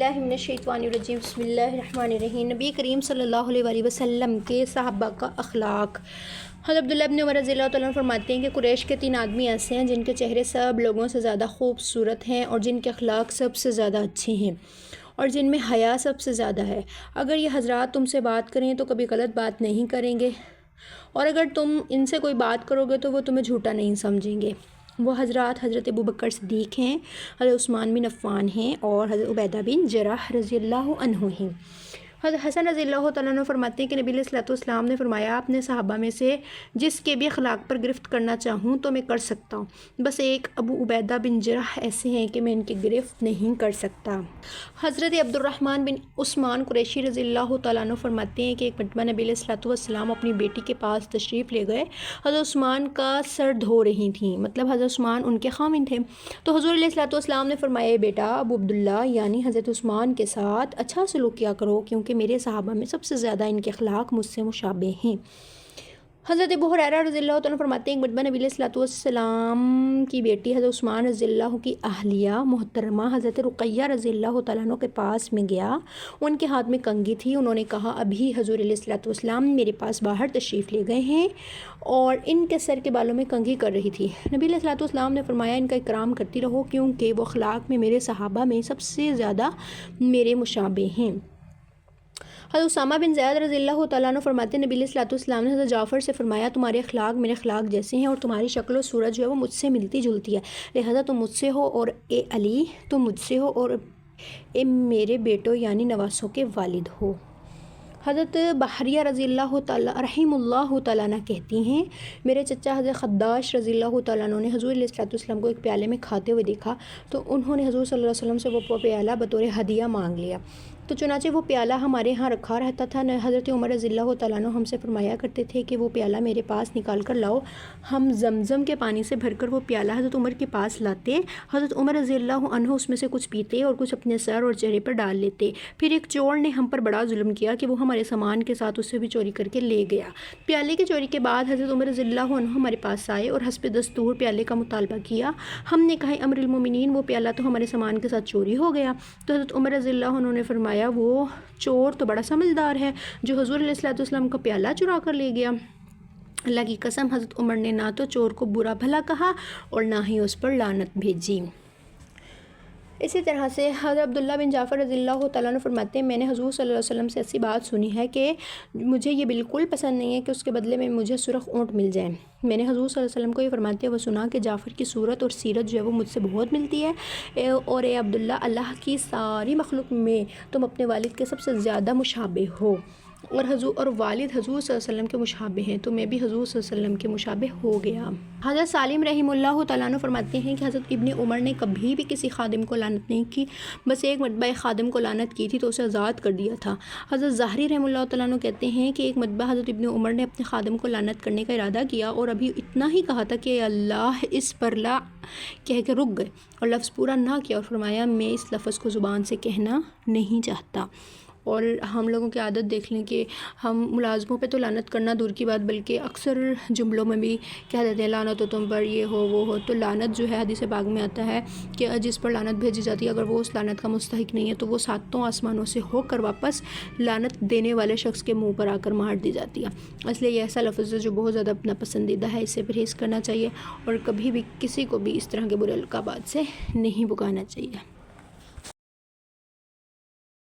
باللہ من الشیطان الرجیم بسم اللہ الرحمن الرحیم۔ نبی کریم صلی اللہ علیہ وسلم کے صحابہ کا اخلاق۔ حضرت عبداللہ ابن عمر رضی اللہ تعالیٰ عنہ فرماتے ہیں کہ قریش کے 3 آدمی ایسے ہیں جن کے چہرے سب لوگوں سے زیادہ خوبصورت ہیں اور جن کے اخلاق سب سے زیادہ اچھے ہیں اور جن میں حیا سب سے زیادہ ہے۔ اگر یہ حضرات تم سے بات کریں تو کبھی غلط بات نہیں کریں گے اور اگر تم ان سے کوئی بات کرو گے تو وہ تمہیں جھوٹا نہیں سمجھیں گے۔ وہ حضرات حضرت ابوبکر صدیق ہیں، حضرت عثمان بن عفان ہیں اور حضرت عبیدہ بن جراح رضی اللہ عنہ ہیں۔ حضرت حسن رضی اللہ تعالیٰ عنہ فرماتے ہیں کہ نبی علیہ الصلوۃ والسلام نے فرمایا، اپنے صحابہ میں سے جس کے بھی اخلاق پر گرفت کرنا چاہوں تو میں کر سکتا ہوں، بس ایک ابو عبیدہ بن جراح ایسے ہیں کہ میں ان کی گرفت نہیں کر سکتا۔ حضرت عبد الرحمن بن عثمان قریشی رضی اللہ تعالیٰ عنہ فرماتے ہیں کہ ایک مرتبہ نبی علیہ الصلوۃ والسلام اپنی بیٹی کے پاس تشریف لے گئے۔ حضرت عثمان کا سر دھو رہی تھیں، مطلب حضرت عثمان ان کے خاوند تھے۔ تو حضور علیہ الصلوۃ والسلام نے فرمایا، اے بیٹا ابو عبداللہ یعنی حضرت عثمان کے ساتھ اچھا سلوک کیا کرو، کیونکہ میرے صحابہ میں سب سے زیادہ ان کے اخلاق مجھ سے مشابہ ہیں۔ حضرت ابو ہریرہ رضی اللہ تعالیٰ فرماتے ہیں، ایک مرتبہ نبی علیہ الصلوۃ والسلام کی بیٹی حضرت عثمان رضی اللہ کی اہلیہ محترمہ حضرت رقیہ رضی اللہ تعالیٰ عنہ کے پاس میں گیا۔ ان کے ہاتھ میں کنگھی تھی۔ انہوں نے کہا، ابھی حضور علیہ الصلوۃ والسلام میرے پاس باہر تشریف لے گئے ہیں اور ان کے سر کے بالوں میں کنگھی کر رہی تھی۔ نبی علیہ الصلوۃ والسلام نے فرمایا، ان کا اکرام کرتی رہو، کیونکہ وہ اخلاق میں میرے صحابہ میں سب سے زیادہ میرے مشابہ ہیں۔ حضرت اسامہ بن زید رضی اللہ تعالیٰ عنہ فرماتے ہیں، نبی علیہ الصلوۃ والسلام نے حضرت جعفر سے فرمایا، تمہارے اخلاق میرے اخلاق جیسے ہیں اور تمہاری شکل و صورت جو ہے وہ مجھ سے ملتی جلتی ہے، لہذا تم مجھ سے ہو اور اے علی تم مجھ سے ہو اور اے میرے بیٹوں یعنی نواسوں کے والد ہو۔ حضرت بحریہ رضی اللہ تعالیٰ رحم اللہ تعالیٰ عنہ کہتی ہیں، میرے چچا حضرت خداش رضی اللہ تعالیٰ عنہ نے حضور علیہ الصلوۃ والسلام کو ایک پیالے میں کھاتے ہوئے دیکھا تو انہوں نے حضور صلی اللہ علیہ وسلم سے وہ پیالہ بطور ہدیہ مانگ لیا، تو چنانچہ وہ پیالہ ہمارے ہاں رکھا رہتا تھا۔ حضرت عمر رضی اللہ تعالیٰ عنہ ہم سے فرمایا کرتے تھے کہ وہ پیالہ میرے پاس نکال کر لاؤ۔ ہم زمزم کے پانی سے بھر کر وہ پیالہ حضرت عمر کے پاس لاتے، حضرت عمر رضی اللہ عنہ اس میں سے کچھ پیتے اور کچھ اپنے سر اور چہرے پر ڈال لیتے۔ پھر ایک چور نے ہم پر بڑا ظلم کیا کہ وہ ہمارے سامان کے ساتھ اسے بھی چوری کر کے لے گیا۔ پیالے کی چوری کے بعد حضرت عمر رضی اللہ عنہ ہمارے پاس آئے اور حسب دستور پیالے کا مطالبہ کیا۔ ہم نے کہا، امیر المومنین وہ پیالہ تو ہمارے سامان کے ساتھ چوری ہو گیا۔ تو حضرت عمر رضی اللہ عنہ نے فرمایا، وہ چور تو بڑا سمجھدار ہے جو حضور علیہ الصلوۃ والسلام کا پیالہ چرا کر لے گیا۔ اللہ کی قسم، حضرت عمر نے نہ تو چور کو برا بھلا کہا اور نہ ہی اس پر لعنت بھیجی۔ اسی طرح سے حضرت عبداللہ بن جعفر رضی اللہ تعالیٰ عنہ فرماتے ہیں، میں نے حضور صلی اللہ علیہ وسلم سے ایسی بات سنی ہے کہ مجھے یہ بالکل پسند نہیں ہے کہ اس کے بدلے میں مجھے سرخ اونٹ مل جائے۔ میں نے حضور صلی اللہ علیہ وسلم کو یہ فرماتے ہوئے سنا کہ جعفر کی صورت اور سیرت جو ہے وہ مجھ سے بہت ملتی ہے، اور اے عبداللہ، اللہ کی ساری مخلوق میں تم اپنے والد کے سب سے زیادہ مشابہ ہو اور والد حضور صلی اللہ علیہ وسلم کے مشابہ ہیں، تو میں بھی حضور صلی اللہ علیہ وسلم کے مشابہ ہو گیا۔ حضرت سالم رحم اللہ تعالیٰ عنہ فرماتے ہیں کہ حضرت ابن عمر نے کبھی بھی کسی خادم کو لعنت نہیں کی، بس ایک مرتبہ ایک خادم کو لعنت کی تھی تو اسے آزاد کر دیا تھا۔ حضرت ظاہری رحم اللہ تعالیٰ عنہ کہتے ہیں کہ ایک مرتبہ حضرت ابن عمر نے اپنے خادم کو لعنت کرنے کا ارادہ کیا اور ابھی اتنا ہی کہا تھا کہ اللہ اس پر لا کہہ کے رک گئے اور لفظ پورا نہ کیا اور فرمایا، میں اس لفظ کو زبان سے کہنا نہیں چاہتا۔ اور ہم لوگوں کی عادت دیکھ لیں کہ ہم ملازموں پہ تو لعنت کرنا دور کی بات، بلکہ اکثر جملوں میں بھی کہہ دیتے ہیں لعنت ہو تم پر، یہ ہو وہ ہو۔ تو لعنت جو ہے حدیث پاک میں آتا ہے کہ جس پر لعنت بھیجی جاتی ہے، اگر وہ اس لعنت کا مستحق نہیں ہے تو وہ 7 آسمانوں سے ہو کر واپس لعنت دینے والے شخص کے منہ پر آ کر مار دی جاتی ہے۔ اس لیے یہ ایسا لفظ ہے جو بہت زیادہ اپنا پسندیدہ ہے، اس سے پرہیز کرنا چاہیے اور کبھی بھی کسی کو بھی اس طرح کے برے القابات سے نہیں پکارنا چاہیے۔